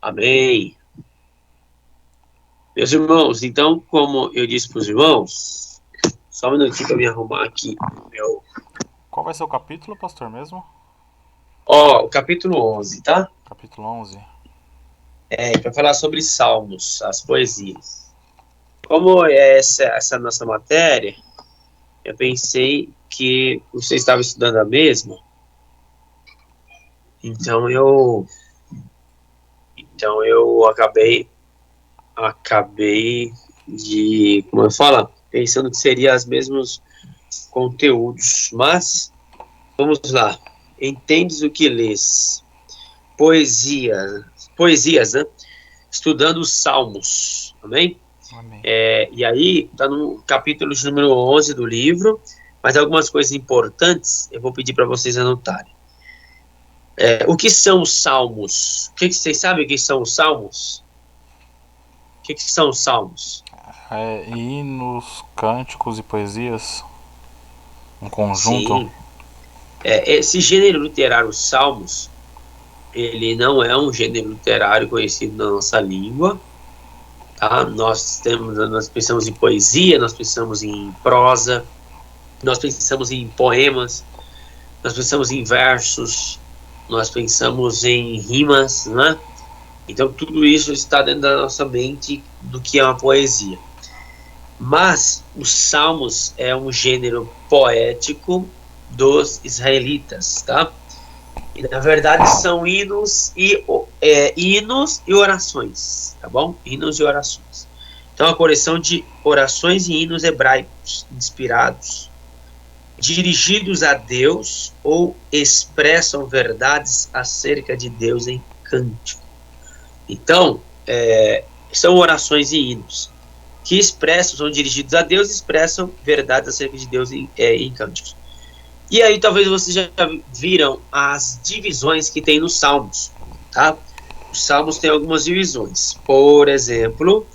Amém. Meus irmãos, então, como eu disse para os irmãos, só um minutinho para me arrumar aqui. Meu... Qual vai ser o capítulo, pastor, mesmo? Ó, o capítulo 11, tá? Capítulo 11. Para falar sobre salmos, as poesias. Como é essa nossa matéria, eu pensei que você estava estudando a mesma, então eu acabei de, como eu falo, pensando que seria os mesmos conteúdos, mas vamos lá. Entendes o que lês? Poesia, poesias, né? Estudando os salmos, amém? Amém. E aí, está no capítulo de número 11 do livro, mas algumas coisas importantes eu vou pedir para vocês anotarem. O que são os salmos? Vocês sabem o que são os salmos? O que são os salmos? Hinos, cânticos e poesias. Um conjunto. Sim, esse gênero literário, os salmos, ele não é um gênero literário conhecido na nossa língua, tá? Nós pensamos em poesia, nós pensamos em prosa, nós pensamos em poemas, nós pensamos em versos, nós pensamos em rimas, né? Então tudo isso está dentro da nossa mente do que é uma poesia. Mas os salmos é um gênero poético dos israelitas, tá? E na verdade são hinos e orações, tá bom? Hinos e orações. Então a coleção de orações e hinos hebraicos inspirados, dirigidos a Deus ou expressam verdades acerca de Deus em cântico. Então, são orações e hinos que são dirigidos a Deus e expressam verdades acerca de Deus em cânticos. E aí talvez vocês já viram as divisões que tem nos Salmos, tá? Os Salmos têm algumas divisões. Por exemplo,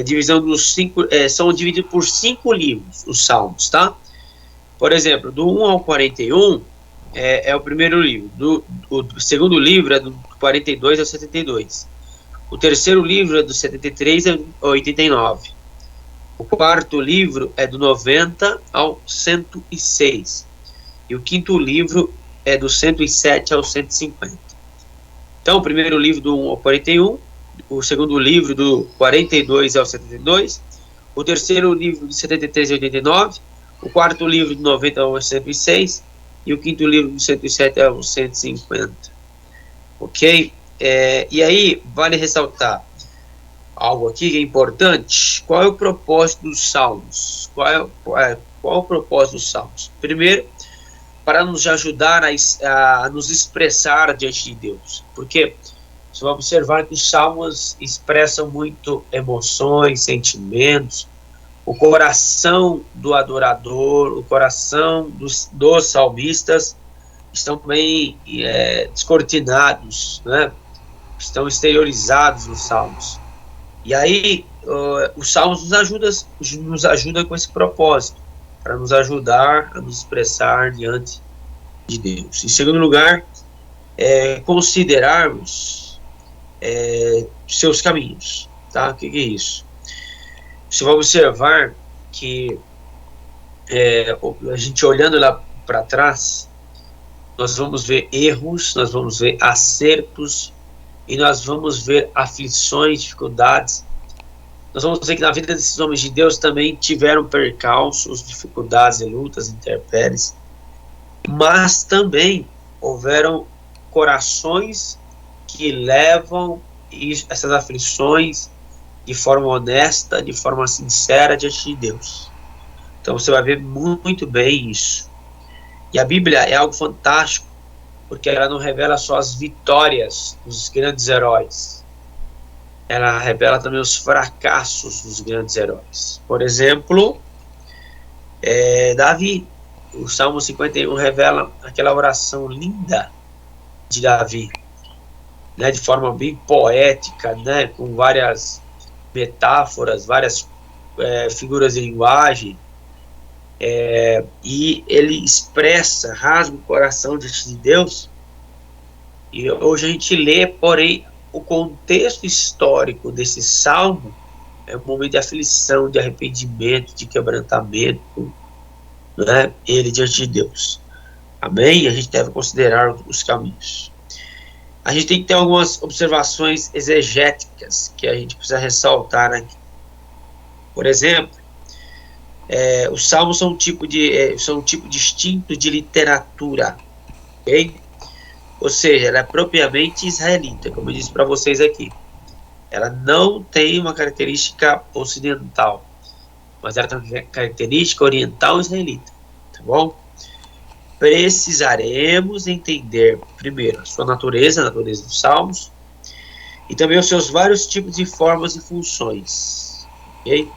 divisão dos são divididos por 5 livros, os Salmos, tá? Por exemplo, do 1 ao 41 é o primeiro livro. O segundo livro é do 42 ao 72. O terceiro livro é do 73 ao 89. O quarto livro é do 90 ao 106. E o quinto livro é do 107 ao 150. Então, o primeiro livro do 1 ao 41, o segundo livro do 42 ao 72, o terceiro livro do 73 ao 89, o quarto livro do 90 ao 106 e o quinto livro do 107 ao 150. Ok? E aí, vale ressaltar algo aqui que é importante. Qual é o propósito dos salmos? Qual é o propósito dos salmos? Primeiro, para nos ajudar a nos expressar diante de Deus. Porque você vai observar que os salmos expressam muito emoções, sentimentos. O coração do adorador, o coração dos salmistas estão bem descortinados, né? Estão exteriorizados nos salmos. E aí, os salmos nos ajuda com esse propósito, para nos ajudar a nos expressar diante de Deus. Em segundo lugar, considerarmos seus caminhos, tá? O que é isso? Você vai observar que a gente olhando lá para trás, nós vamos ver erros, nós vamos ver acertos, e nós vamos ver aflições, dificuldades. Nós vamos ver que na vida desses homens de Deus também tiveram percalços, dificuldades e lutas, intempéries, mas também houveram corações que levam essas aflições de forma honesta, de forma sincera diante de Deus. Então você vai ver muito bem isso. E a Bíblia é algo fantástico, porque ela não revela só as vitórias dos grandes heróis, ela revela também os fracassos dos grandes heróis. Por exemplo, Davi, o Salmo 51 revela aquela oração linda de Davi, né, de forma bem poética, né, com várias metáforas, várias figuras de linguagem, e ele rasga o coração diante de Deus. E hoje a gente lê, porém o contexto histórico desse salmo é um momento de aflição, de arrependimento, de quebrantamento, né? Ele diante de Deus. Amém? A gente deve considerar os caminhos. A gente tem que ter algumas observações exegéticas que a gente precisa ressaltar aqui. Por exemplo, os salmos são um tipo distinto de literatura, ok? Ou seja, ela é propriamente israelita, como eu disse para vocês aqui. Ela não tem uma característica ocidental, mas ela tem uma característica oriental israelita, tá bom? Precisaremos entender, primeiro, a sua natureza, a natureza dos salmos, e também os seus vários tipos de formas e funções, ok?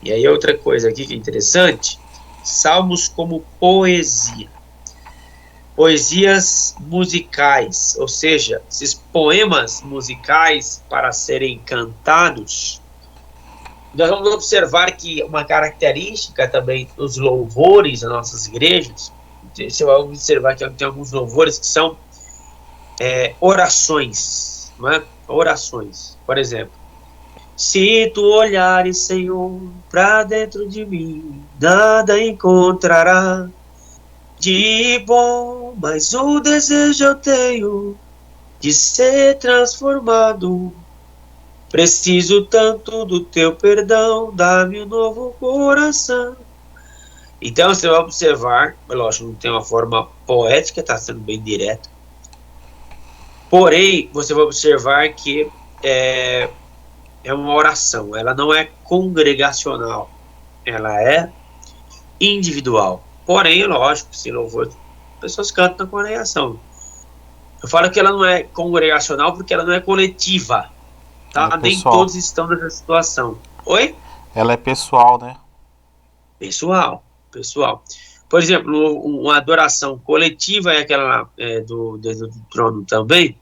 E aí outra coisa aqui que é interessante, salmos como poesia. Poesias musicais, ou seja, esses poemas musicais para serem cantados. Nós vamos observar que uma característica também dos louvores das nossas igrejas, você vai observar que tem alguns louvores que são orações, não é? Orações, por exemplo. Se tu olhares, Senhor, para dentro de mim, nada encontrará de bom, mas o desejo eu tenho de ser transformado. Preciso tanto do teu perdão, dá-me um novo coração. Então você vai observar, lógico, não tem uma forma poética, está sendo bem direto. Porém, você vai observar que é uma oração, ela não é congregacional, ela é individual. Porém, lógico, se louvor, as pessoas cantam na congregação. Eu falo que ela não é congregacional porque ela não é coletiva, tá? Nem todos estão nessa situação. Oi? Ela é pessoal, né? Pessoal. Por exemplo, uma adoração coletiva é aquela do trono também.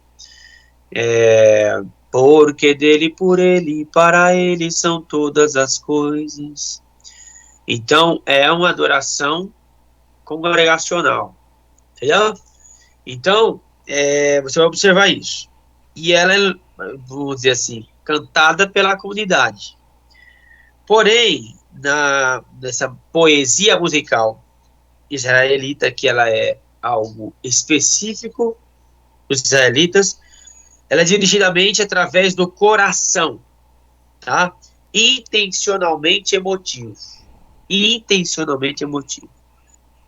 Porque dele, por ele, para ele são todas as coisas. Então, é uma adoração congregacional, entendeu? Então, você vai observar isso. E ela é, vamos dizer assim, cantada pela comunidade. Porém, nessa poesia musical israelita, que ela é algo específico dos israelitas, ela é dirigidamente através do coração, tá? Intencionalmente emotivo.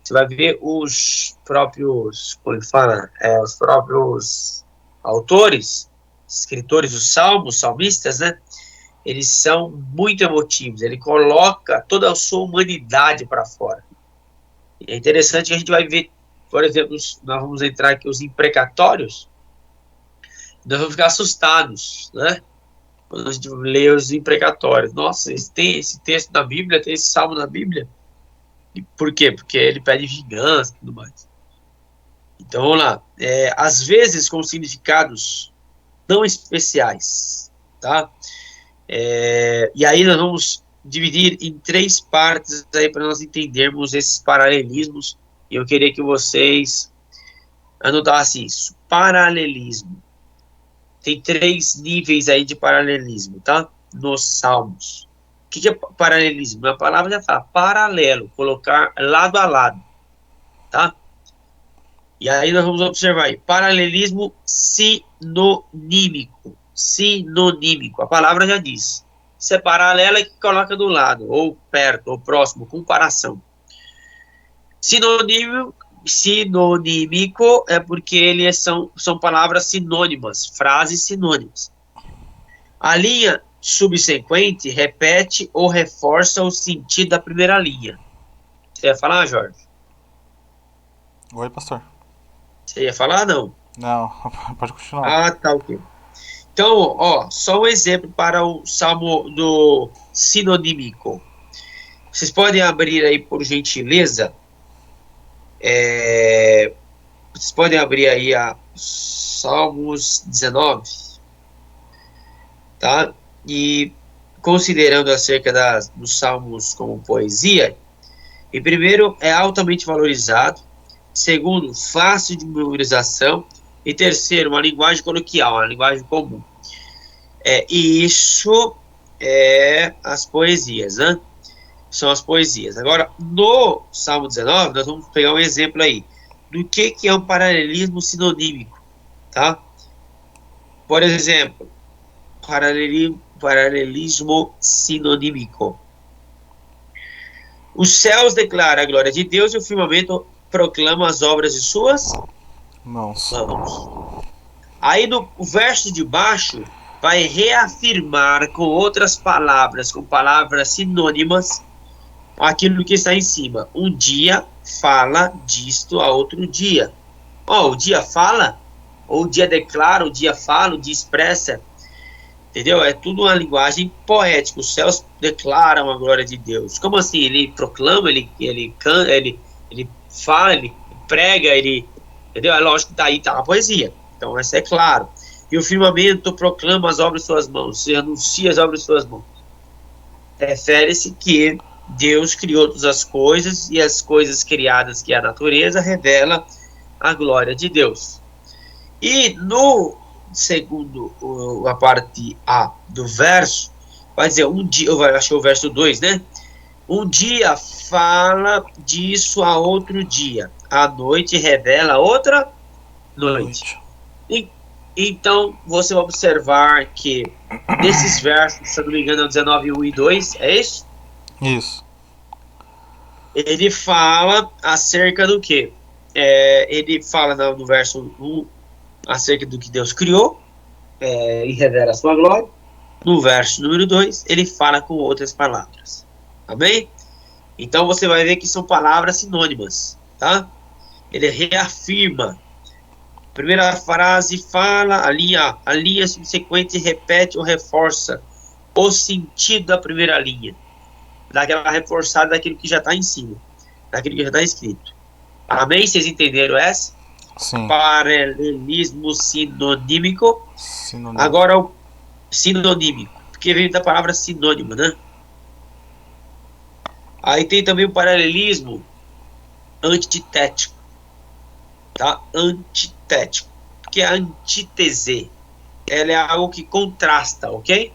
Você vai ver os próprios, como ele fala, os próprios autores, escritores dos salmos, salmistas, né? Eles são muito emotivos. Ele coloca toda a sua humanidade para fora. E é interessante que a gente vai ver, por exemplo, nós vamos entrar aqui os imprecatórios, nós vamos ficar assustados, né? Quando a gente lê os imprecatórios. Nossa, tem esse texto na Bíblia, tem esse salmo na Bíblia. E por quê? Porque ele pede vingança e tudo mais. Então, vamos lá. Às vezes com significados não especiais, tá? E aí nós vamos dividir em 3 partes aí para nós entendermos esses paralelismos. E eu queria que vocês anotassem isso. Paralelismo. Tem 3 níveis aí de paralelismo, tá? Nos salmos. O que é paralelismo? A palavra já fala paralelo, colocar lado a lado, tá? E aí nós vamos observar aí, paralelismo sinonímico. Sinonímico, a palavra já diz. Se é paralela, é que coloca do lado, ou perto, ou próximo, comparação. Sinonímico é porque eles são palavras sinônimas, frases sinônimas. A linha subsequente repete ou reforça o sentido da primeira linha. Você ia falar, Jorge? Oi, pastor. Você ia falar, não? Não, pode continuar. Ah, tá, ok. Então, ó, só um exemplo para o salmo do sinonímico. Vocês podem abrir aí, por gentileza, vocês podem abrir aí a Salmos 19, tá? E considerando acerca dos salmos como poesia, em primeiro, é altamente valorizado. Segundo, fácil de memorização. E terceiro, uma linguagem coloquial, uma linguagem comum. Isso é as poesias, né? São as poesias. Agora, no Salmo 19, nós vamos pegar um exemplo aí do que é um paralelismo sinonímico, tá? Por exemplo, paralelismo sinonímico. Os céus declaram a glória de Deus e o firmamento proclama as obras de suas Mãos. mãos. Aí no verso de baixo vai reafirmar com outras palavras, com palavras sinônimas, aquilo que está em cima. Um dia fala disto a outro dia. O dia fala, ou o dia declara, o dia fala, o dia expressa. Entendeu? É tudo uma linguagem poética. Os céus declaram a glória de Deus. Como assim? Ele proclama, ele canta, ele fala, ele prega, entendeu? É lógico que daí está a poesia. Então, isso é claro. E o firmamento proclama as obras de suas mãos, se anuncia as obras de suas mãos. Refere-se que Deus criou todas as coisas e as coisas criadas, que é a natureza, revela a glória de Deus. E no segundo, a parte A do verso, vai dizer, um dia, eu acho que é o verso 2, né? Um dia fala disso a outro dia. A noite revela outra noite. Então, você vai observar que nesses versos, se eu não me engano, é 19, 1 e 2, é isso? Isso. Ele fala acerca do quê? Ele fala no verso 1 acerca do que Deus criou e revela a sua glória. No verso número 2, ele fala com outras palavras. Amém? Então, você vai ver que são palavras sinônimas, tá? Ele reafirma. Primeira frase fala, a linha subsequente repete ou reforça o sentido da primeira linha. Daquela reforçada daquilo que já está em cima, daquilo que já está escrito. Amém? Vocês entenderam essa? Sim. Paralelismo sinonímico. Sinônimo. Agora o sinonímico, porque vem da palavra sinônimo, né? Aí tem também o paralelismo antitético. Tá? Antitético, porque a antítese, ela é algo que contrasta, ok?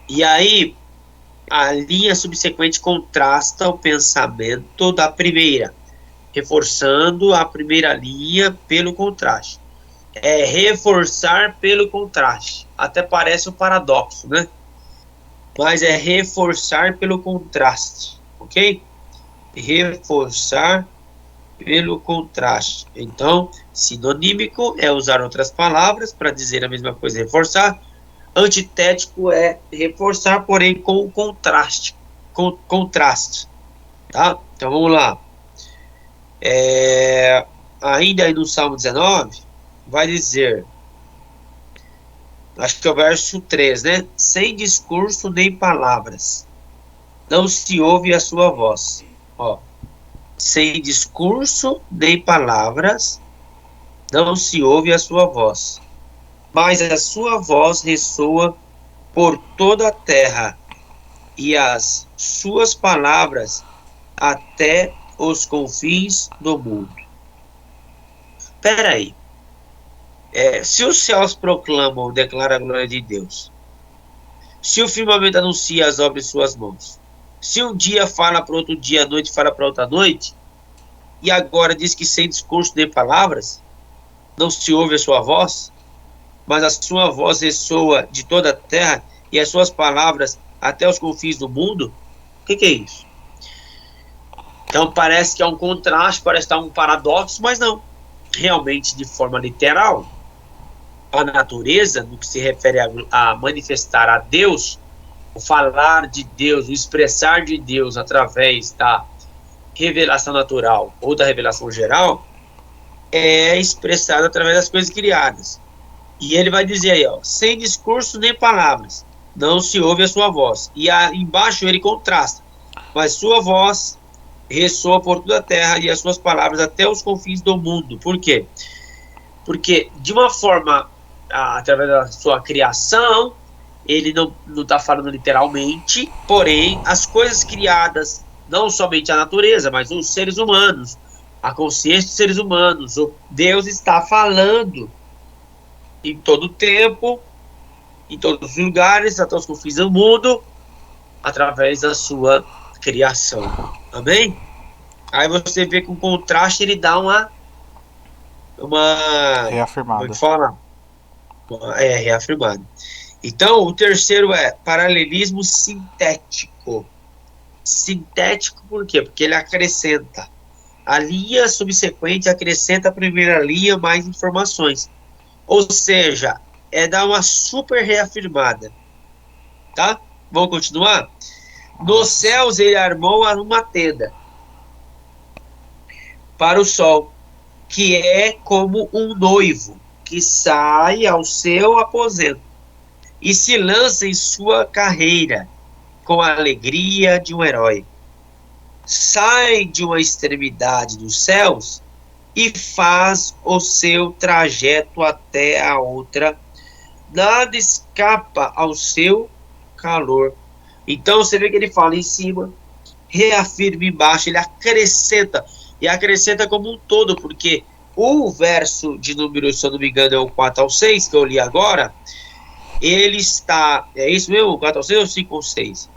E aí a linha subsequente contrasta o pensamento da primeira, reforçando a primeira linha pelo contraste. Reforçar pelo contraste. Até parece um paradoxo, né? Mas é reforçar pelo contraste, ok? Reforçar pelo contraste. Então, sinonímico é usar outras palavras para dizer a mesma coisa, reforçar. Antitético é reforçar, porém com contraste. Contraste. Tá? Então, vamos lá. Ainda aí no Salmo 19, vai dizer, acho que é o verso 3, né? Sem discurso nem palavras, não se ouve a sua voz. Sem discurso nem palavras, não se ouve a sua voz, mas a sua voz ressoa por toda a terra, e as suas palavras até os confins do mundo. Espera aí. Se os céus proclamam, declaram a glória de Deus, se o firmamento anuncia as obras de suas mãos, se um dia fala para outro dia, a noite fala para outra noite, e agora diz que sem discurso nem palavras, não se ouve a sua voz, mas a sua voz ressoa de toda a terra e as suas palavras até os confins do mundo, o que é isso? Então parece que é um contraste, parece estar um paradoxo, mas não. Realmente, de forma literal, a natureza, no que se refere a manifestar a Deus, o falar de Deus, o expressar de Deus através da revelação natural ou da revelação geral, é expressado através das coisas criadas. E ele vai dizer aí, sem discurso nem palavras, não se ouve a sua voz. E embaixo ele contrasta, mas sua voz ressoa por toda a terra e as suas palavras até os confins do mundo. Por quê? Porque de uma forma, através da sua criação, ele não está falando literalmente, porém as coisas criadas, não somente a natureza, mas os seres humanos, a consciência dos seres humanos, Deus está falando em todo tempo, em todos os lugares, até os confins do mundo, através da sua criação. Amém? Aí você vê que o contraste ele dá como é que Reafirmada. fala? Reafirmado. Então, o terceiro é paralelismo sintético. Sintético por quê? Porque ele acrescenta. A linha subsequente acrescenta a primeira linha mais informações. Ou seja, é dar uma super reafirmada. Tá? Vamos continuar? Nos Nossa. céus ele armou uma tenda para o sol, que é como um noivo que sai ao seu aposento e se lança em sua carreira com a alegria de um herói. Sai de uma extremidade dos céus e faz o seu trajeto até a outra. Nada escapa ao seu calor. Então você vê que ele fala em cima, reafirma embaixo, ele acrescenta, e acrescenta como um todo, porque o verso de número, se eu não me engano, é o 4 ao 6, que eu li agora, ele está, é isso mesmo, 4 ao 6 ou 5 ao 6?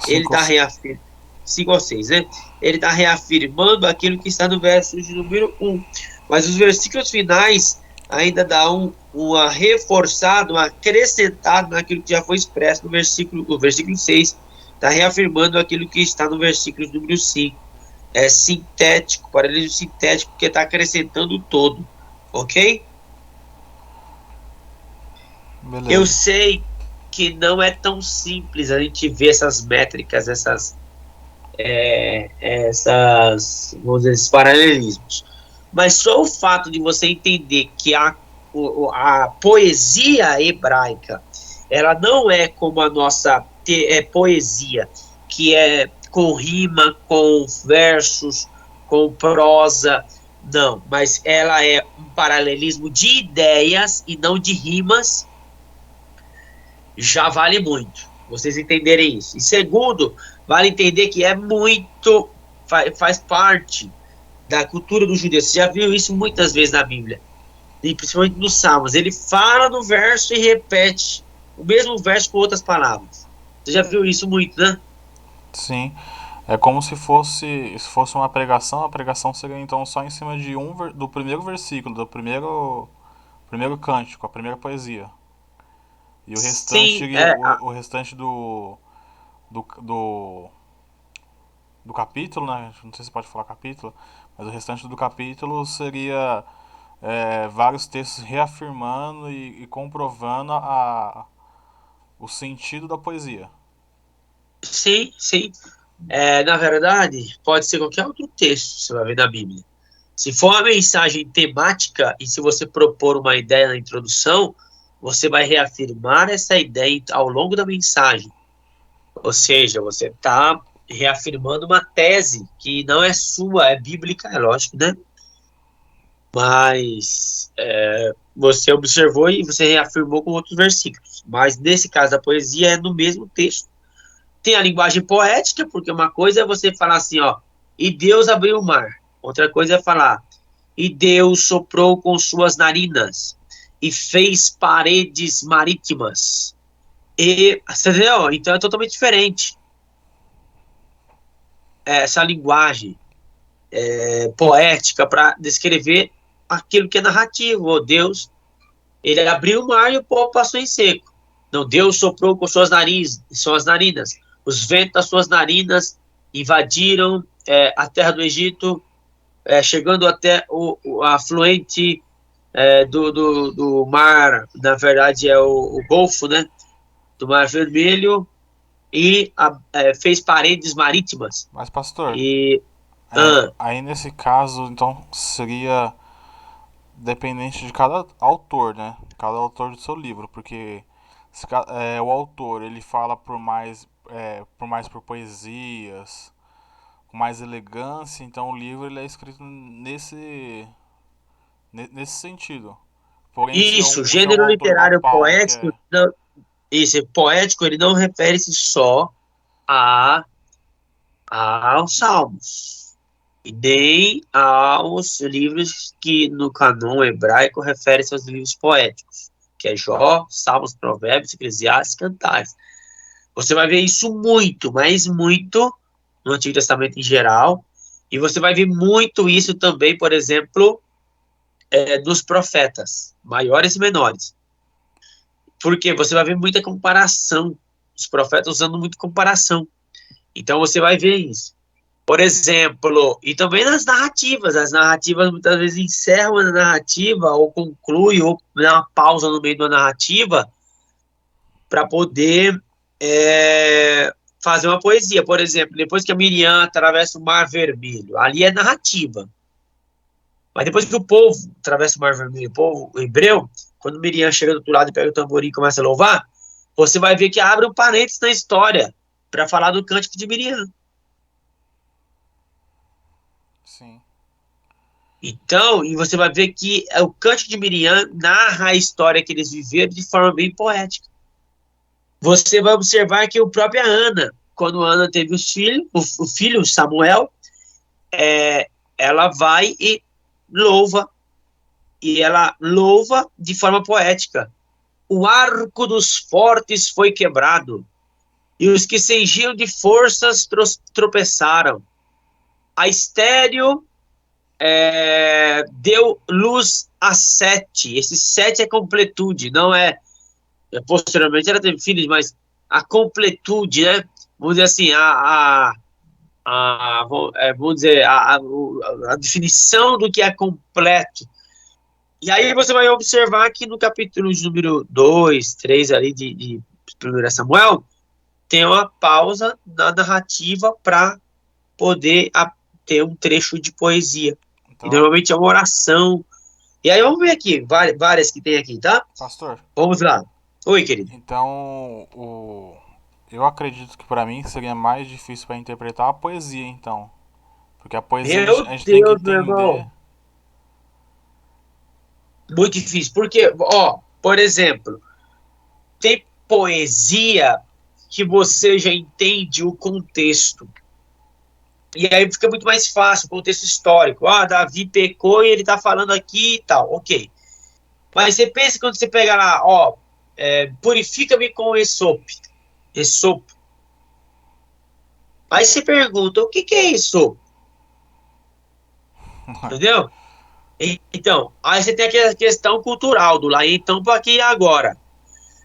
Ele 5 está reafirmando, 5 ao 6, né? Ele está reafirmando aquilo que está no verso de número 1. Mas os versículos finais ainda dão uma reforçada, uma acrescentada naquilo que já foi expresso no versículo 6. Está reafirmando aquilo que está no versículo número 5. É sintético, paralelismo sintético, porque está acrescentando todo. Ok? Eu Beleza. sei que não é tão simples a gente ver essas métricas, vamos dizer, esses paralelismos. Mas só o fato de você entender que a poesia hebraica, ela não é como a nossa poesia, que é com rima, com versos, com prosa, não, mas ela é um paralelismo de ideias e não de rimas, já vale muito. Vocês entenderem isso. E segundo, vale entender que é muito, faz parte da cultura do judeu. Você já viu isso muitas vezes na Bíblia, e principalmente nos Salmos. Ele fala no verso e repete o mesmo verso com outras palavras. Você já viu isso muito, né? Sim. É como se fosse uma pregação, a pregação seria então só em cima de do primeiro versículo, do primeiro cântico, a primeira poesia. E o restante Sim, seria o restante do, do, do capítulo, né? Não sei se pode falar capítulo, mas o restante do capítulo seria vários textos reafirmando e comprovando o sentido da poesia. sim, sim. Na verdade, pode ser qualquer outro texto que você vai ver na Bíblia. Se for uma mensagem temática e se você propor uma ideia na introdução, você vai reafirmar essa ideia ao longo da mensagem. Ou seja, você está reafirmando uma tese que não é sua, é bíblica, é lógico, né? Mas você observou e você reafirmou com outros versículos. Mas nesse caso, a poesia é no mesmo texto. Tem a linguagem poética, porque uma coisa é você falar assim, ó, e Deus abriu o mar. Outra coisa é falar, e Deus soprou com suas narinas e fez paredes marítimas. E, você entendeu? Então é totalmente diferente essa linguagem poética para descrever aquilo que é narrativo. Oh, Deus, ele abriu o mar e o povo passou em seco. Não, Deus soprou com suas narinas. Os ventos das suas narinas invadiram a terra do Egito, chegando até o afluente do mar, na verdade é o Golfo, né? Do Mar Vermelho, e fez paredes marítimas. Mas, pastor, E, ah, aí nesse caso, então, seria dependente de cada autor, né? Cada autor do seu livro, porque o autor ele fala por poesias, com mais elegância, então o livro ele é escrito nesse sentido. Porém, se é isso, um gênero autor igual literário Paulo, que poético, é. não, isso, poético, ele não refere-se só a, aos salmos, e nem aos livros que no canon hebraico referem-se aos livros poéticos. que é Jó, Salmos, Provérbios, Eclesiastes, Cantares. Você vai ver isso muito, mas muito no Antigo Testamento em geral. E você vai ver muito isso também, por exemplo, dos profetas, maiores e menores. Porque você vai ver muita comparação. Os profetas usando muito comparação. Então você vai ver isso. Por exemplo, e também nas narrativas. As narrativas muitas vezes encerram a narrativa, ou concluem, ou dá uma pausa no meio da narrativa para poder fazer uma poesia. Por exemplo, depois que a Miriam atravessa o Mar Vermelho, ali é narrativa. Mas depois que o povo atravessa o Mar Vermelho, o povo hebreu, quando Miriam chega do outro lado e pega o tamborim e começa a louvar, você vai ver que abre um parênteses na história para falar do cântico de Miriam. Sim. Então, e você vai ver que o Cântico de Miriam narra a história que eles viveram de forma bem poética. Você vai observar que o própria Ana, quando Ana teve os filhos, o filho Samuel, ela vai e ela louva de forma poética. O arco dos fortes foi quebrado, e os que se enchiam de forças tropeçaram. A estéril deu luz a 7. Esse 7 é completude, não é. Posteriormente ela teve filhos, mas a completude, né? Vamos dizer assim, vamos dizer, a definição do que é completo. E aí você vai observar que no capítulo de número 2, 3 ali de 1 Samuel, tem uma pausa na narrativa para poder ter um trecho de poesia. E Então, normalmente é uma oração. E aí vamos ver aqui, várias que tem aqui, tá? pastor, Vamos lá. Oi, querido. então eu acredito que para mim seria mais difícil para interpretar a poesia, então. Porque a poesia Meu a gente tem que Deus, meu entender. irmão. Muito difícil. Porque, ó, por exemplo, tem poesia que você já entende o contexto. E aí fica muito mais fácil, o contexto histórico. Ah, Davi pecou e ele tá falando aqui e tal. Ok. Mas você pensa quando você pega lá, ó, purifica-me com esopo. Esopo. Aí você pergunta, o que que é esopo? Entendeu? Então, aí você tem aquela questão cultural do lá então para aqui e agora.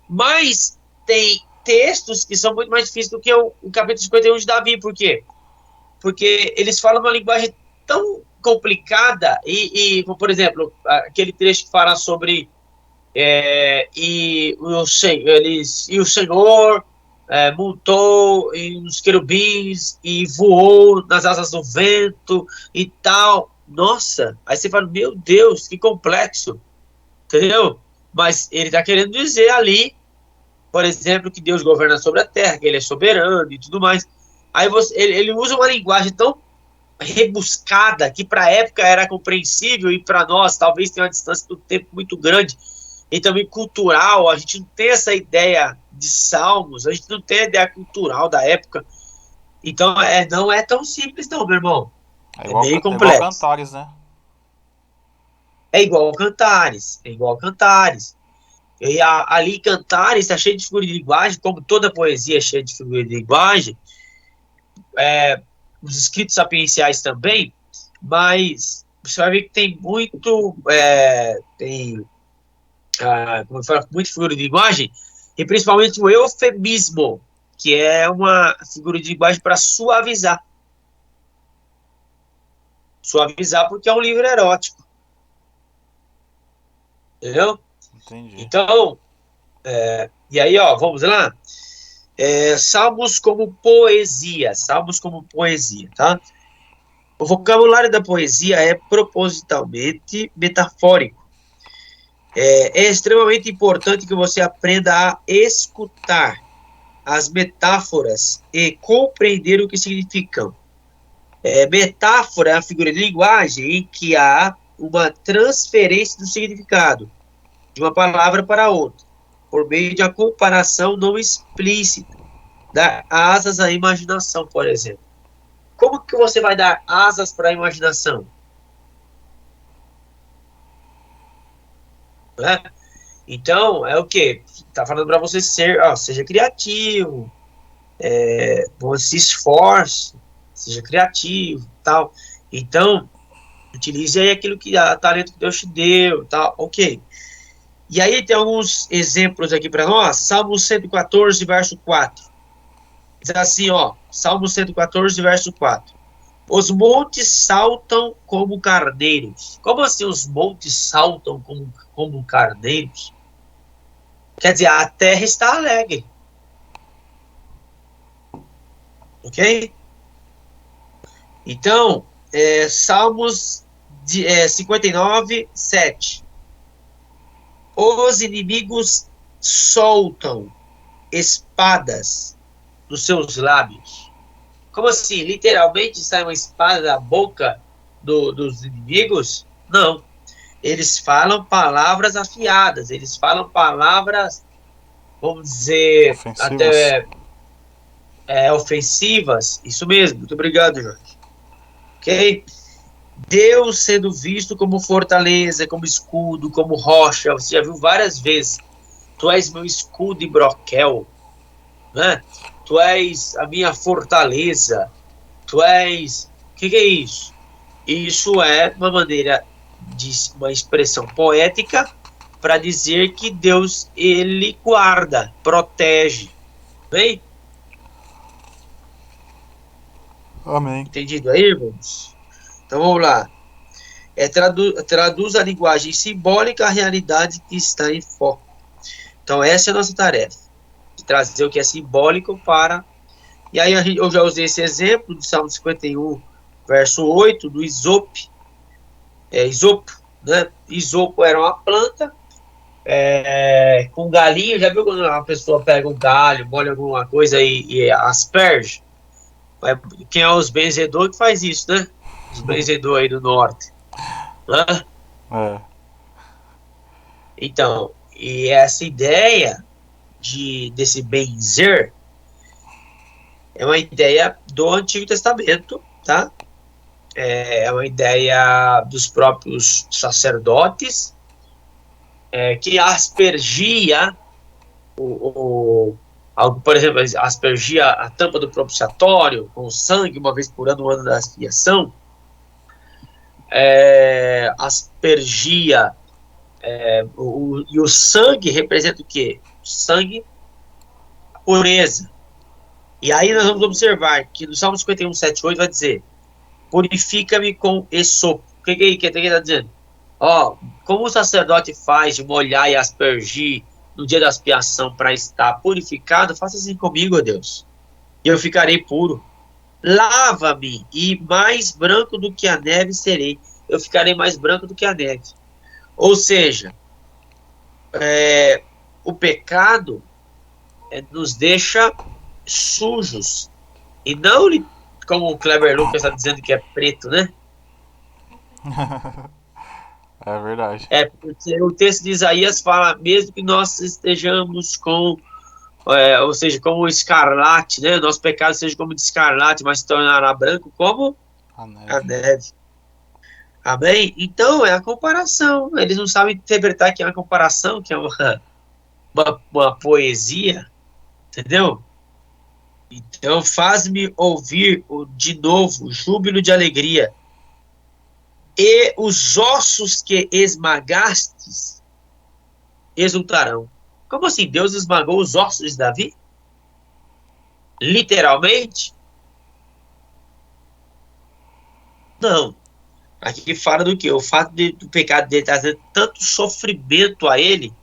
Mas tem textos que são muito mais difíceis do que o capítulo 51 de Davi. Por quê? Porque eles falam uma linguagem tão complicada por exemplo, aquele trecho que fala sobre e o Senhor montou em os querubins e voou nas asas do vento e tal. Nossa, aí você fala, meu Deus, que complexo, entendeu? Mas ele está querendo dizer ali, por exemplo, que Deus governa sobre a terra, que ele é soberano e tudo mais. Aí ele usa uma linguagem tão rebuscada que para a época era compreensível e para nós talvez tenha uma distância do tempo muito grande e também cultural. A gente não tem essa ideia de salmos, a gente não tem a ideia cultural da época. Então não é tão simples não, meu irmão. É bem É igual complexo. Cantares, né? É igual Cantares, é igual Cantares. E ali Cantares está cheio de figura de linguagem, como toda poesia é cheia de figura de linguagem. Os escritos sapienciais também, mas você vai ver que tem muito, como eu falo, muito figura de linguagem, e principalmente o eufemismo, que é uma figura de linguagem para suavizar. Suavizar porque é um livro erótico, entendeu? Entendi. Então, e aí, ó, vamos lá? Salmos como poesia, salmos como poesia, tá? O vocabulário da poesia é propositalmente metafórico. É extremamente importante que você aprenda a escutar as metáforas e compreender o que significam. Metáfora é a figura de linguagem em que há uma transferência do significado de uma palavra para outra, por meio de uma comparação não explícita, dar asas à imaginação, por exemplo. Como que você vai dar asas para a imaginação? Né? Então, é o quê? Tá falando para você seja criativo, você se esforce, seja criativo, tal. Então, utilize aí aquilo que a talento que Deus te deu, tal, ok. E aí tem alguns exemplos aqui para nós. Salmo 114, verso 4. Diz assim, ó, Salmo 114, verso 4. Os montes saltam como carneiros. Como assim os montes saltam como carneiros? Quer dizer, a terra está alegre. Ok? Então, Salmos 59, 7. Os inimigos soltam espadas dos seus lábios. Como assim? Literalmente sai uma espada da boca dos inimigos? Não. Eles falam palavras afiadas, eles falam palavras, vamos dizer, Ofensivas? até ofensivas. Isso mesmo. Muito obrigado, Jorge. Ok? Deus sendo visto como fortaleza, como escudo, como rocha. Você já viu várias vezes. Tu és meu escudo e broquel, né? Tu és a minha fortaleza. Tu és. O que é isso? Isso é uma maneira de uma expressão poética para dizer que Deus ele guarda, protege, bem? Amém. Entendido aí, irmãos? Então vamos lá. Traduz a linguagem simbólica à realidade que está em foco. Então essa é a nossa tarefa, de trazer o que é simbólico para. E aí eu já usei esse exemplo de Salmo 51, verso 8, do isopo, isopo, né? Isopo era uma planta com galinha. Já viu quando uma pessoa pega um galho, molha alguma coisa e asperge? Quem é os benzedores que faz isso, né? Os benzedores aí do norte. Né? É. Então, e essa ideia desse benzer é uma ideia do Antigo Testamento, tá? É uma ideia dos próprios sacerdotes, que aspergia algo, por exemplo, aspergia a tampa do propiciatório com sangue uma vez por ano, no ano da expiação, aspergia, e o sangue representa o quê? Sangue, pureza. E aí nós vamos observar que no Salmo 51, 7, 8 vai dizer: purifica-me com esopo. O que ele está dizendo? Ó, como o sacerdote faz de molhar e aspergir no dia da expiação para estar purificado, faça assim comigo, ó Deus, e eu ficarei puro. Lava-me, e mais branco do que a neve serei. Eu ficarei mais branco do que a neve. Ou seja, o pecado nos deixa sujos. E não, como o Kleber Lucas está dizendo que é preto, né? É verdade. Porque o texto de Isaías fala, mesmo que nós estejamos com, ou seja, como escarlate, né? Nosso pecado seja como de escarlate, mas se tornará branco como A a neve. neve. Amém? Então, é a comparação. Eles não sabem interpretar que é uma comparação, que é uma poesia, entendeu? Então, faz-me ouvir de novo júbilo de alegria. E os ossos que esmagastes exultarão. Como assim? Deus esmagou os ossos de Davi? Literalmente? Não. Aqui fala do quê? O fato do pecado dele trazer tanto sofrimento a ele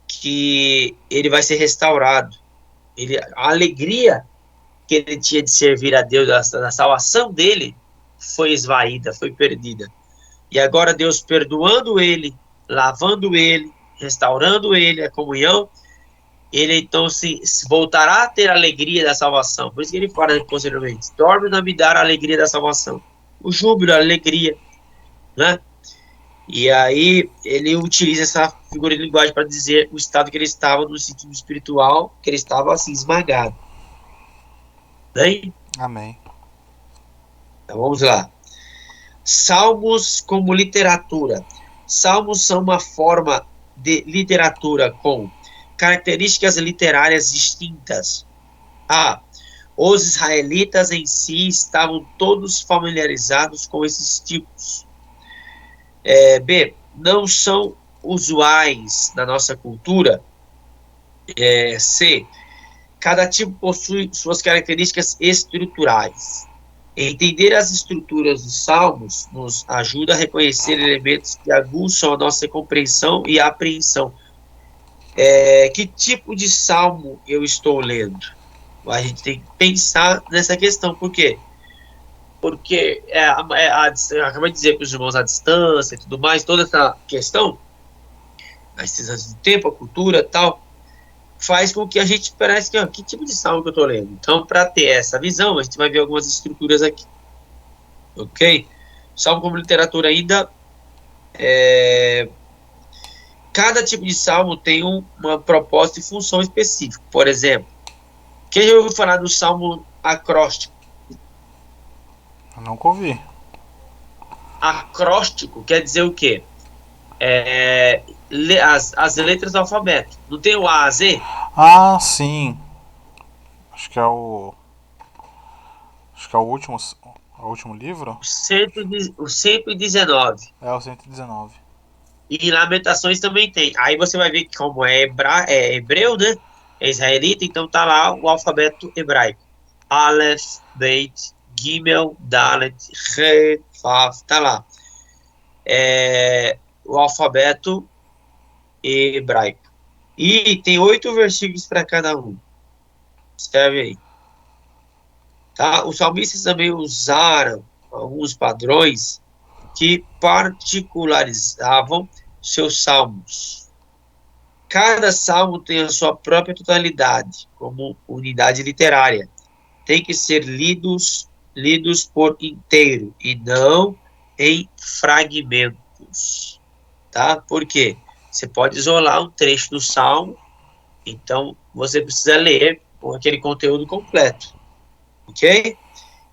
que ele vai ser restaurado. A alegria que ele tinha de servir a Deus, da salvação dele, foi esvaída, foi perdida. E agora Deus perdoando ele, lavando ele, restaurando ele, a comunhão, ele então se voltará a ter a alegria da salvação. Por isso que ele fala posteriormente: dorme a me dar a alegria da salvação. O júbilo, a alegria, né? E aí ele utiliza essa figura de linguagem para dizer o estado que ele estava no sentido espiritual, que ele estava assim esmagado. Né? Amém. Então vamos lá. Salmos como literatura. Salmos são uma forma de literatura com características literárias distintas. A. Os israelitas em si estavam todos familiarizados com esses tipos. B. Não são usuais na nossa cultura. C. Cada tipo possui suas características estruturais. Entender as estruturas dos salmos nos ajuda a reconhecer elementos que aguçam a nossa compreensão e apreensão. Que tipo de salmo eu estou lendo? A gente tem que pensar nessa questão. Por quê? Porque acabei de dizer para os irmãos a distância e tudo mais, toda essa questão, a distância do tempo, a cultura e tal, faz com que a gente parece que tipo de salmo que eu estou lendo. Então, para ter essa visão, a gente vai ver algumas estruturas aqui. Ok? Salmo como literatura ainda. Cada tipo de salmo tem uma proposta e função específica. Por exemplo, quem já ouviu falar do salmo acróstico? Eu nunca ouvi. Acróstico quer dizer o quê? As letras do alfabeto. Não tem o A a Z? Ah, sim. Acho que é o. Acho que é o último livro? O 119. É o 119. E em Lamentações também tem. Aí você vai ver que como é hebreu, né? É israelita, então tá lá o alfabeto hebraico. Aleph, Beit, Gimel, Dalet, He, Faf, tá lá. O alfabeto hebraico. E tem 8 versículos para cada um. Escreve aí. Tá? Os salmistas também usaram alguns padrões que particularizavam seus salmos. Cada salmo tem a sua própria totalidade, como unidade literária. Tem que ser lidos por inteiro e não em fragmentos. Tá? Por quê? Você pode isolar um trecho do salmo, então você precisa ler com aquele conteúdo completo. Ok?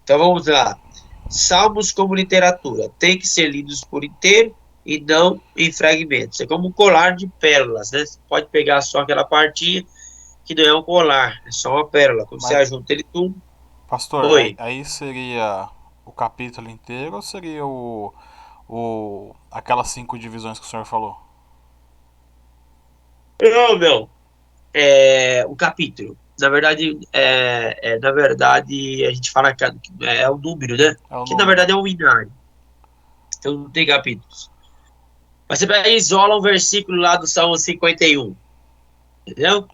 Então vamos lá. Salmos como literatura tem que ser lidos por inteiro e não em fragmentos. É como um colar de pérolas, né? Você pode pegar só aquela partinha que não é um colar, é só uma pérola. Quando você ajunta ele tudo. Pastor, Oi. aí seria o capítulo inteiro ou seria aquelas 5 divisões que o senhor falou? Não, meu. O capítulo. Na verdade, a gente fala que é o número, né? É o Que na número. verdade é um binário. Então não tem capítulos. Mas você pega e isola um versículo lá do Salmo 51. Entendeu?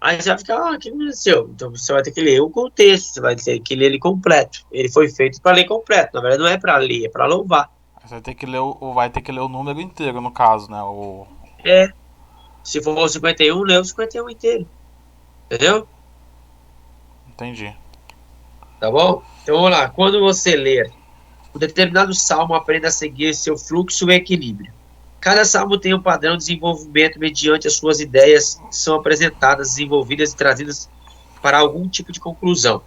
Aí você vai ficar, que aconteceu? Então você vai ter que ler o contexto, você vai ter que ler ele completo. Ele foi feito para ler completo. Na verdade, não é para ler, é para louvar. Você vai ter que ler o número inteiro, no caso, né? É. Se for o 51, lê o 51 inteiro. Entendeu? Entendi. Tá bom? Então vamos lá. Quando você ler um determinado salmo, aprenda a seguir seu fluxo e equilíbrio. Cada salmo tem um padrão de desenvolvimento mediante as suas ideias que são apresentadas, desenvolvidas e trazidas para algum tipo de conclusão.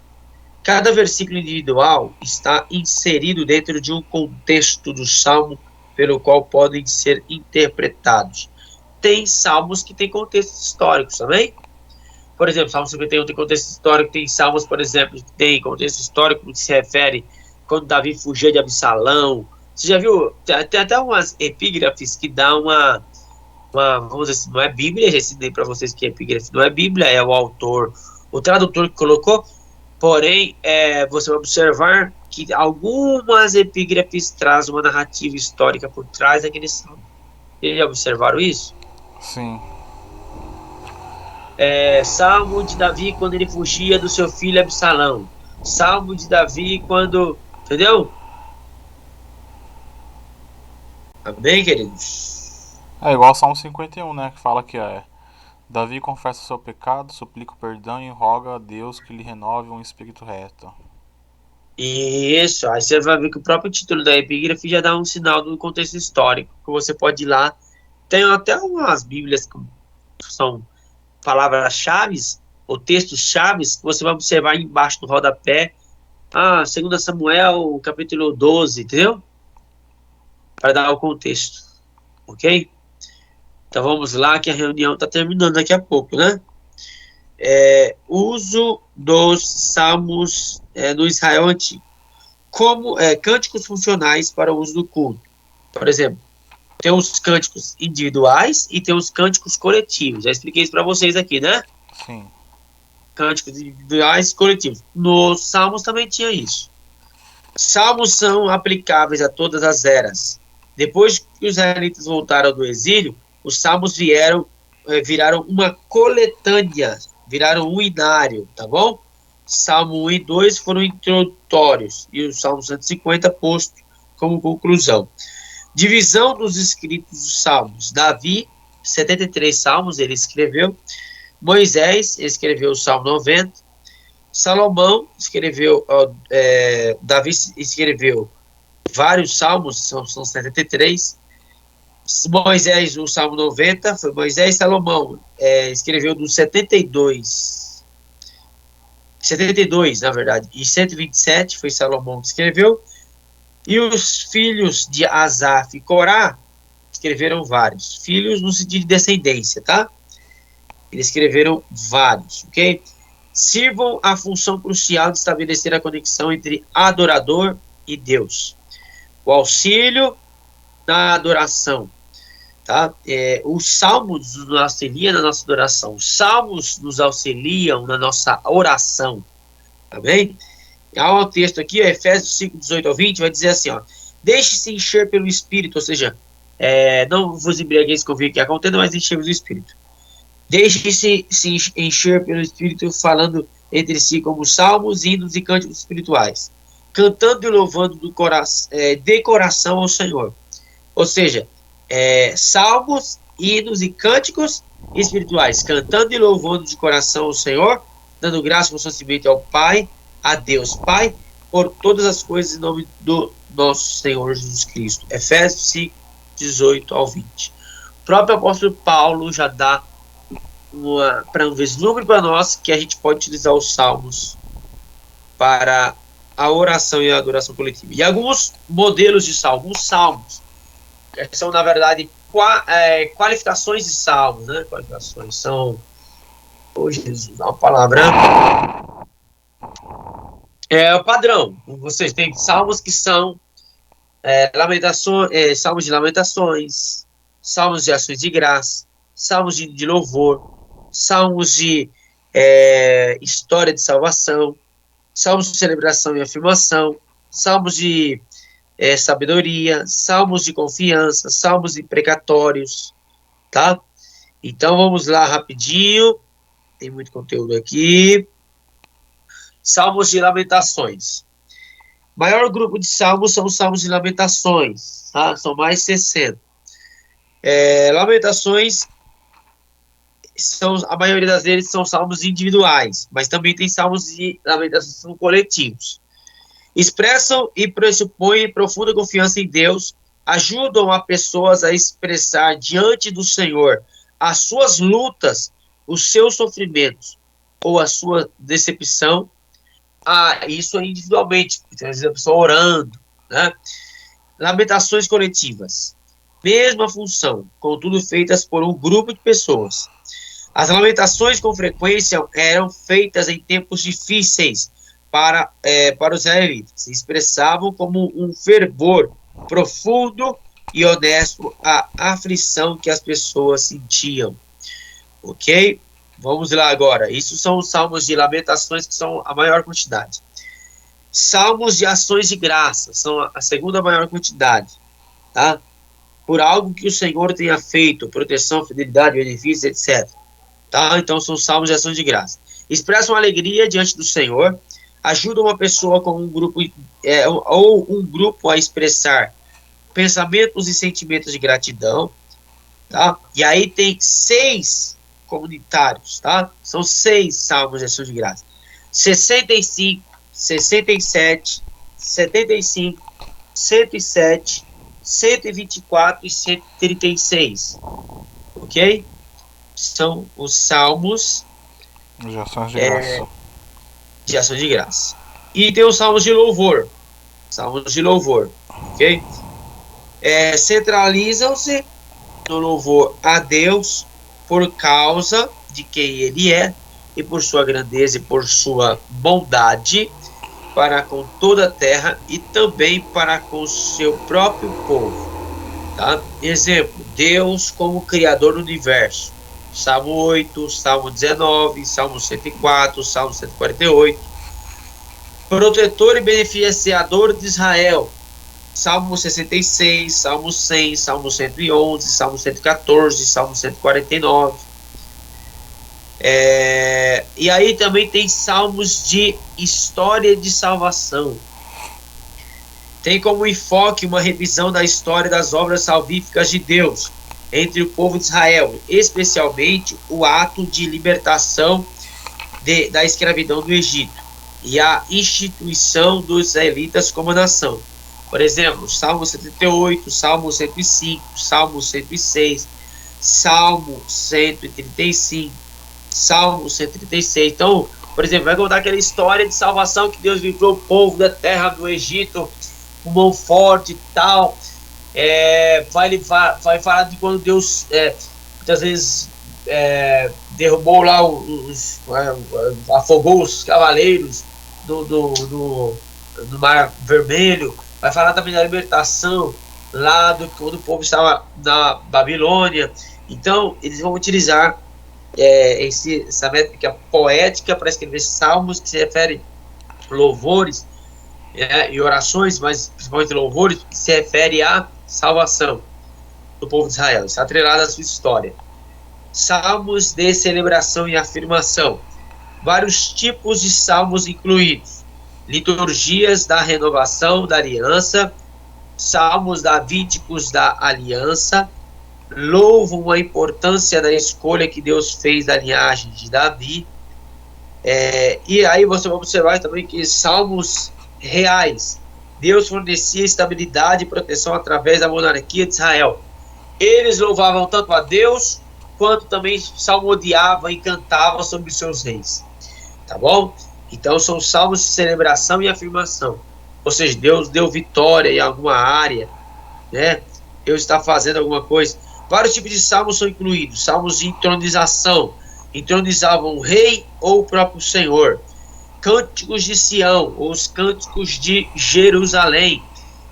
Cada versículo individual está inserido dentro de um contexto do salmo pelo qual podem ser interpretados. Tem salmos que têm contextos históricos também. Por exemplo, Salmo 51 tem contexto histórico, tem salmos, por exemplo, que tem contexto histórico que se refere quando Davi fugia de Absalão. Você já viu? Tem até umas epígrafes que dá vamos dizer assim, não é Bíblia, já ensinei para vocês que epígrafe não é Bíblia, é o autor, o tradutor que colocou. Porém, você vai observar que algumas epígrafes trazem uma narrativa histórica por trás daquele salmo. Vocês já observaram isso? Sim. Salmo de Davi quando ele fugia do seu filho Absalão. Salmo de Davi quando. Entendeu? Amém, queridos? É igual o Salmo 51, né? Que fala que Davi confessa o seu pecado, suplica o perdão e roga a Deus que lhe renove um espírito reto. Isso, aí você vai ver que o próprio título da epígrafe já dá um sinal do contexto histórico, que você pode ir lá. Tem até umas bíblias que são palavras-chave, ou textos-chave, que você vai observar embaixo no rodapé. 2 Samuel, capítulo 12, entendeu? Para dar o contexto, ok? Então vamos lá, que a reunião está terminando daqui a pouco, né? Uso dos salmos no Israel antigo. Como cânticos funcionais para o uso do culto. Por exemplo, tem os cânticos individuais e tem os cânticos coletivos. Já expliquei isso para vocês aqui, né? Sim. Cânticos individuais e coletivos. Nos salmos também tinha isso. Salmos são aplicáveis a todas as eras. Depois que os israelitas voltaram do exílio, os salmos viraram uma coletânea, viraram um inário, tá bom? Salmo 1 e 2 foram introdutórios e o Salmo 150 posto como conclusão. Divisão dos escritos dos salmos. Davi, 73 salmos ele escreveu. Moisés escreveu o Salmo 90. Salomão escreveu, Davi escreveu vários salmos, são 73. Moisés, o Salmo 90, foi Moisés. Salomão escreveu dos 72, na verdade, e 127 foi Salomão que escreveu. E os filhos de Asaf e Corá escreveram vários. Filhos no sentido de descendência, tá? Eles escreveram vários, ok? Sirvam a função crucial de estabelecer a conexão entre adorador e Deus. O auxílio na adoração, tá? Os salmos nos auxiliam na nossa adoração. Os salmos nos auxiliam na nossa oração, tá bem? Há um texto aqui, Efésios 5, 18 ao 20, vai dizer assim, ó: deixe-se encher pelo Espírito, ou seja, não vos embriagueis com o vinho que acontece, mas enchei-vos do Espírito. Deixe-se encher pelo Espírito, falando entre si como salmos, hinos e cânticos espirituais, cantando e louvando de coração ao Senhor. Ou seja, salmos, hinos e cânticos espirituais, cantando e louvando de coração ao Senhor, dando graça e conhecimento ao Pai, a Deus Pai, por todas as coisas em nome do nosso Senhor Jesus Cristo. Efésios 5, 18 ao 20. O próprio apóstolo Paulo já dá um vislumbre para nós que a gente pode utilizar os salmos para a oração e a adoração coletiva. E alguns modelos de salmos, os salmos, que são, na verdade, qualificações de salmos, né? Qualificações são... Oh, Jesus, dá uma palavra. O padrão. Vocês têm salmos que são salmos de lamentações, salmos de ações de graça, salmos de louvor, salmos de história de salvação, salmos de celebração e afirmação, salmos de sabedoria, salmos de confiança, salmos de precatórios, tá? Então vamos lá rapidinho, tem muito conteúdo aqui. Salmos de lamentações. Maior grupo de salmos são os salmos de lamentações, tá? São mais 60. Lamentações, a maioria das vezes são salmos individuais, mas também tem salmos de lamentações que são coletivos. Expressam e pressupõem profunda confiança em Deus, ajudam as pessoas a expressar diante do Senhor as suas lutas, os seus sofrimentos ou a sua decepção. Isso é individualmente, então, às vezes a pessoa orando, né? Lamentações coletivas, mesma função, contudo feitas por um grupo de pessoas. As lamentações com frequência eram feitas em tempos difíceis para os israelitas. Se expressavam como um fervor profundo e honesto a aflição que as pessoas sentiam. Ok? Vamos lá agora. Isso são os salmos de lamentações, que são a maior quantidade. Salmos de ações de graça são a segunda maior quantidade, tá? Por algo que o Senhor tenha feito, proteção, fidelidade, benefício, etc. Tá? Então são salmos de ações de graça. Expressam alegria diante do Senhor, ajudam uma pessoa com um grupo ou um grupo a expressar pensamentos e sentimentos de gratidão, tá? E aí tem 6 comunitários, tá? São 6 salmos de ação de graça. 65, 67, 75, 107, 124 e 136. Ok? São os salmos de ações de graça. De ação de graça. E tem os salmos de louvor. Salmos de louvor. Ok? Centralizam-se no louvor a Deus por causa de quem Ele é e por sua grandeza e por sua bondade para com toda a terra e também para com o seu próprio povo. Tá? Exemplo, Deus como Criador do universo. Salmo 8, Salmo 19, Salmo 104, Salmo 148. Protetor e beneficiador de Israel. Salmo 66, Salmo 100, Salmo 111, Salmo 114, Salmo 149. E aí também tem salmos de história de salvação. Tem como enfoque uma revisão da história das obras salvíficas de Deus entre o povo de Israel, especialmente o ato de libertação da escravidão do Egito e a instituição dos israelitas como nação. Por exemplo, Salmo 78, Salmo 105, Salmo 106, Salmo 135, Salmo 136. Então, por exemplo, vai contar aquela história de salvação que Deus livrou o povo da terra do Egito com mão forte e tal. Vai falar de quando Deus muitas vezes derrubou lá afogou os cavaleiros do Mar Vermelho. Vai falar também da libertação lá quando o povo estava na Babilônia. Então eles vão utilizar essa métrica poética para escrever salmos que se referem louvores e orações, mas principalmente louvores que se refere à salvação do povo de Israel. Está atrelado à sua história. Salmos de celebração e afirmação. Vários tipos de salmos incluídos: liturgias da renovação da aliança, salmos davídicos da aliança, louvam a importância da escolha que Deus fez da linhagem de Davi. E aí você vai observar também que salmos reais. Deus fornecia estabilidade e proteção através da monarquia de Israel. Eles louvavam tanto a Deus, quanto também salmodiavam e cantavam sobre os seus reis. Tá bom? Então são salmos de celebração e afirmação. Ou seja, Deus deu vitória em alguma área, né? Deus está fazendo alguma coisa. Vários tipos de salmos são incluídos. Salmos de entronização. Entronizavam o rei ou o próprio Senhor. Cânticos de Sião, ou os cânticos de Jerusalém.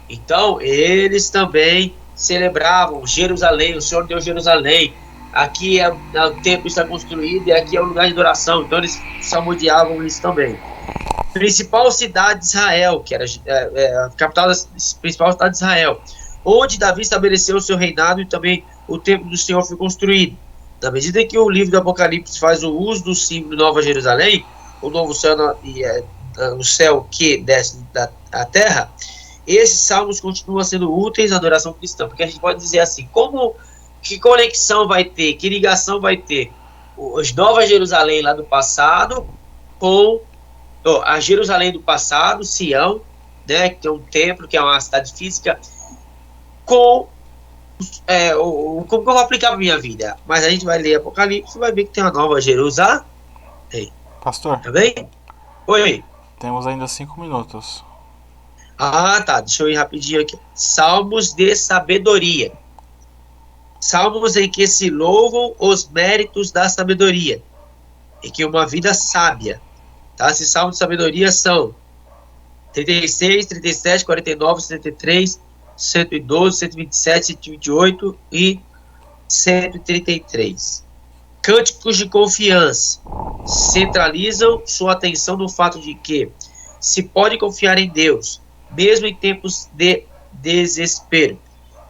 Então, eles também celebravam Jerusalém, o Senhor deu Jerusalém. Aqui o templo está construído e aqui é o lugar de adoração. Então, eles salmodiavam isso também. Principal cidade de Israel, que era a capital da principal cidade de Israel, onde Davi estabeleceu o seu reinado e também o templo do Senhor foi construído. Na medida que o livro do Apocalipse faz o uso do símbolo Nova Jerusalém, o novo céu e o céu que desce da terra, esses salmos continuam sendo úteis à adoração cristã, porque a gente pode dizer assim, que conexão vai ter, que ligação vai ter os Nova Jerusalém lá do passado com a Jerusalém do passado, Sião, né, que é um templo, que é uma cidade física, como que eu vou aplicar para minha vida. Mas a gente vai ler Apocalipse e vai ver que tem uma Nova Jerusalém. Pastor, Tá bem? Oi. temos ainda 5 minutos. Ah, tá. Deixa eu ir rapidinho aqui. Salmos de sabedoria. Salmos em que se louvam os méritos da sabedoria. E que uma vida sábia. Tá? Esses salmos de sabedoria são 36, 37, 49, 73, 112, 127, 128 e 133. Cânticos de confiança. Centralizam sua atenção no fato de que se pode confiar em Deus, mesmo em tempos de desespero.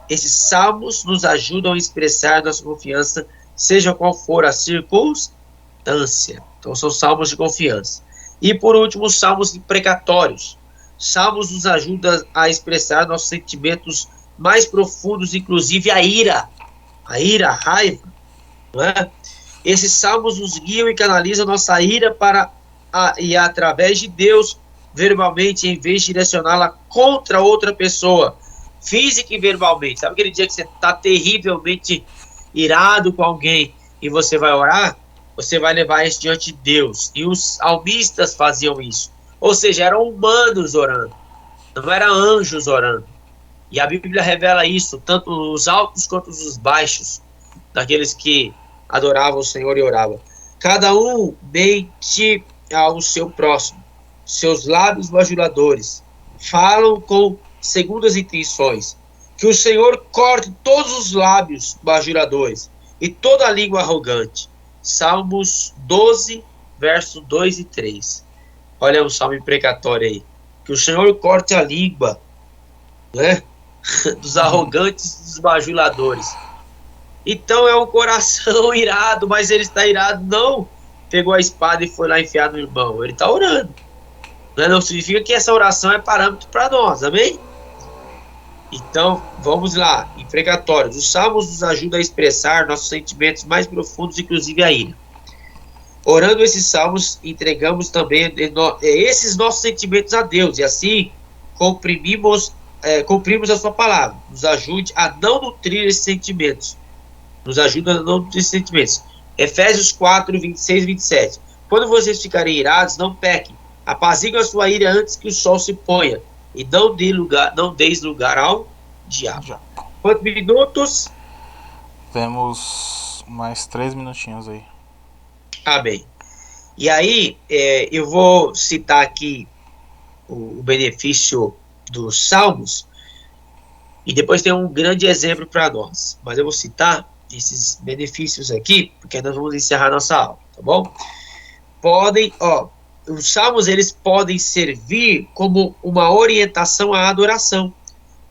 Esses salmos nos ajudam a expressar nossa confiança, seja qual for a circunstância. Então são salmos de confiança. E por último, salmos imprecatórios. Salmos nos ajudam a expressar nossos sentimentos mais profundos, inclusive a ira, a raiva, não é? Esses salmos nos guiam e canalizam nossa ira e através de Deus, verbalmente, em vez de direcioná-la contra outra pessoa, física e verbalmente. Sabe aquele dia que você está terrivelmente irado com alguém e você vai orar? Você vai levar isso diante de Deus. E os salmistas faziam isso. Ou seja, eram humanos orando. Não eram anjos orando. E a Bíblia revela isso, tanto os altos quanto os baixos, daqueles que adoravam o Senhor e oravam. Cada um mente ao seu próximo, seus lábios bajuladores falam com segundas intenções. Que o Senhor corte todos os lábios bajuladores e toda a língua arrogante. Salmos 12, versos 2 e 3. Olha o salmo imprecatório aí. Que o Senhor corte a língua, né, dos arrogantes e dos bajuladores. Então é um coração irado, mas ele está irado, não pegou a espada e foi lá enfiar no irmão. Ele está orando. Não significa que essa oração é parâmetro para nós, amém? Então, vamos lá, imprecatórios. Os salmos nos ajudam a expressar nossos sentimentos mais profundos, inclusive a ira. Orando esses salmos, entregamos também esses nossos sentimentos a Deus, e assim cumprimos a sua palavra. Nos ajude a não nutrir esses sentimentos. Nos ajuda a não nutrir esses sentimentos. Efésios 4, 26 e 27. Quando vocês ficarem irados, não pequem. Apaziguem a sua ira antes que o sol se ponha. E não deis lugar ao diabo. Quantos minutos? Temos mais 3 minutinhos aí. Amém. E aí, eu vou citar aqui o benefício dos salmos. E depois tem um grande exemplo para nós. Mas eu vou citar esses benefícios aqui, porque nós vamos encerrar nossa aula, tá bom? Os salmos, eles podem servir como uma orientação à adoração.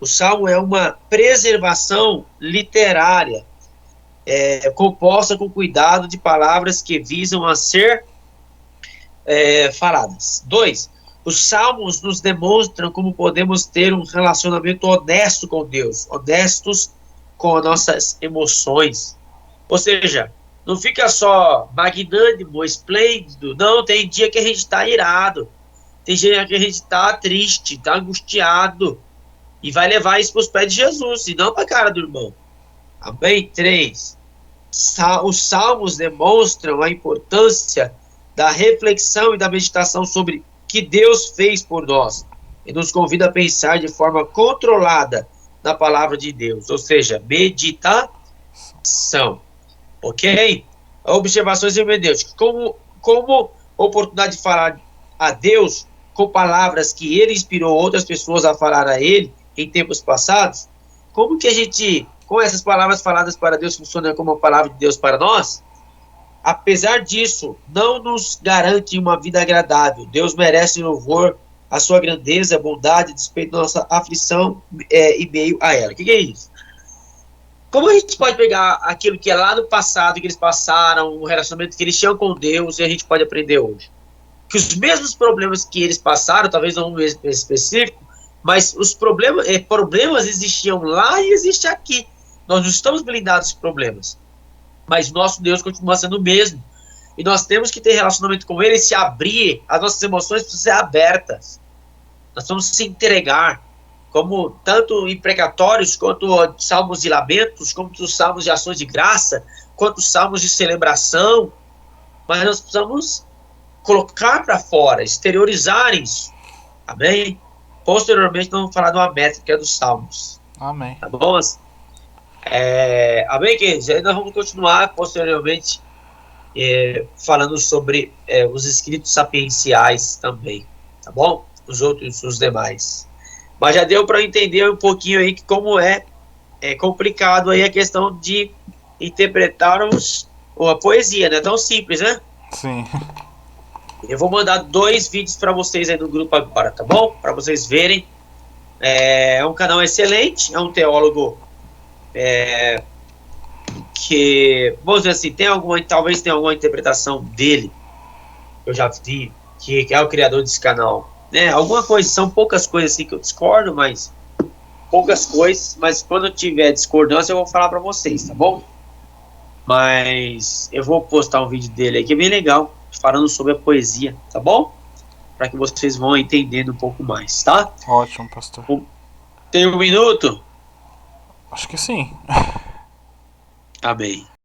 O salmo é uma preservação literária, composta com cuidado de palavras que visam a ser faladas. 2. Os salmos nos demonstram como podemos ter um relacionamento honesto com Deus, honestos com as nossas emoções. Ou seja, não fica só magnânimo, esplêndido. Não, tem dia que a gente está irado. Tem dia que a gente está triste, está angustiado. E vai levar isso para os pés de Jesus, e não para a cara do irmão. Amém? 3. Os salmos demonstram a importância da reflexão e da meditação sobre o que Deus fez por nós. E nos convida a pensar de forma controlada na palavra de Deus. Ou seja, meditação. Ok? Observações hermenêuticas. Como oportunidade de falar a Deus com palavras que ele inspirou outras pessoas a falar a ele em tempos passados, como que a gente, com essas palavras faladas para Deus, funciona como a palavra de Deus para nós? Apesar disso, não nos garante uma vida agradável. Deus merece louvor, a sua grandeza, bondade, despeito da nossa aflição e meio a ela. O que é isso? Como a gente pode pegar aquilo que é lá no passado, que eles passaram, o relacionamento que eles tinham com Deus, e a gente pode aprender hoje? Que os mesmos problemas que eles passaram, talvez não um específico, mas os problemas existiam lá e existem aqui. Nós não estamos blindados de problemas. Mas nosso Deus continua sendo o mesmo. E nós temos que ter relacionamento com Ele e se abrir. As nossas emoções precisam ser abertas. Nós vamos se entregar. Como tanto em precatórios, quanto salmos de lamentos, quanto os salmos de ações de graça, quanto os salmos de celebração. Mas nós precisamos colocar para fora, exteriorizar isso. Amém? Posteriormente, nós vamos falar de uma métrica dos salmos. Amém. Tá bom? Amém, queridos? Aí nós vamos continuar posteriormente falando sobre os escritos sapienciais também. Tá bom? Os demais. Mas já deu para entender um pouquinho aí que como é complicado aí a questão de interpretar a poesia, não é tão simples, né? Sim. Eu vou mandar 2 vídeos para vocês aí no grupo agora, tá bom? Para vocês verem. É um canal excelente, é um teólogo que, vamos dizer assim, talvez tenha alguma interpretação dele, eu já vi, que é o criador desse canal. Alguma coisa, são poucas coisas assim que eu discordo, mas poucas coisas, mas quando eu tiver discordância eu vou falar para vocês, tá bom? Mas eu vou postar um vídeo dele aí que é bem legal, falando sobre a poesia, tá bom? Para que vocês vão entendendo um pouco mais, tá? Ótimo, pastor. Tem 1 minuto? Acho que sim. Amém.